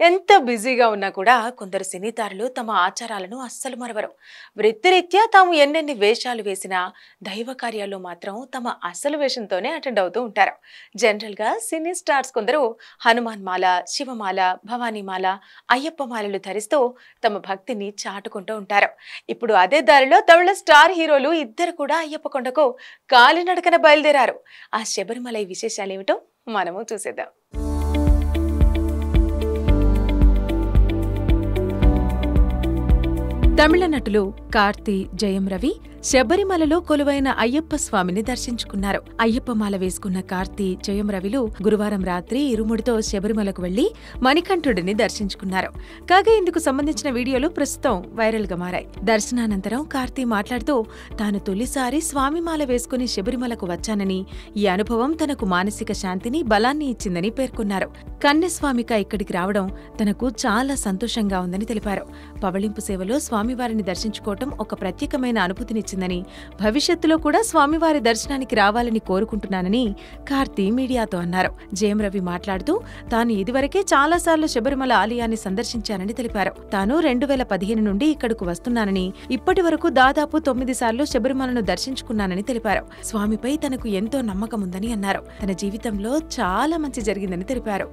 ఎంత బిజీగా ఉన్నా కూడా కొందరు సినీతారులు తమ ఆచారాలను అస్సలు మరవరు. వృత్తిరీత్యా తాము ఎన్నెన్ని వేషాలు వేసినా దైవ కార్యాల్లో మాత్రం తమ అసలు వేషంతోనే అటెండ్ అవుతూ ఉంటారు. జనరల్ గా సినీ స్టార్స్ కొందరు హనుమాన్ మాల, శివమాల, భవానీమాల, అయ్యప్ప మాలలు ధరిస్తూ తమ భక్తిని చాటుకుంటూ ఉంటారు. ఇప్పుడు అదే దారిలో తమిళ స్టార్ హీరోలు ఇద్దరు కూడా అయ్యప్ప కొండకు కాలినడకన బయలుదేరారు. ఆ శబరిమల విశేషాలేమిటో మనము చూసేద్దాం. తమిళ నటులు కార్తీ, జయం రవి శబరిమలలో కొలువైన అయ్యప్ప స్వామిని దర్శించుకున్నారు. అయ్యప్ప మాల వేసుకున్న కార్తీ, జయం రవిలు గురువారం రాత్రి ఇరుముడితో శబరిమలకు వెళ్లి మణికంఠుడిని దర్శించుకున్నారు. కాగా ఇందుకు సంబంధించిన వీడియోలు ప్రస్తుతం వైరల్ గా మారాయి. దర్శనానంతరం కార్తీ మాట్లాడుతూ తాను తొలిసారి స్వామి మాల వేసుకుని శబరిమలకు వచ్చానని, ఈ అనుభవం తనకు మానసిక శాంతిని, బలాన్ని ఇచ్చిందని పేర్కొన్నారు. కన్యస్వామిక ఇక్కడికి రావడం తనకు చాలా సంతోషంగా ఉందని తెలిపారు. పవళింపు సేవలో స్వామివారిని దర్శించుకోవటం ఒక ప్రత్యేకమైన అనుభూతినిచ్చిందని, భవిష్యత్తులో కూడా స్వామివారి దర్శనానికి రావాలని కోరుకుంటున్నానని కార్తీ మీడియాతో అన్నారు. జయం రవి మాట్లాడుతూ తాను ఇదివరకే చాలాసార్లు శబరిమల ఆలయాన్ని సందర్శించానని తెలిపారు. తాను 2015 నుండి ఇక్కడకు వస్తున్నానని, ఇప్పటి వరకు దాదాపు 9 సార్లు శబరిమలను దర్శించుకున్నానని తెలిపారు. స్వామిపై తనకు ఎంతో నమ్మకం ఉందని అన్నారు. తన జీవితంలో చాలా మంచి జరిగిందని తెలిపారు.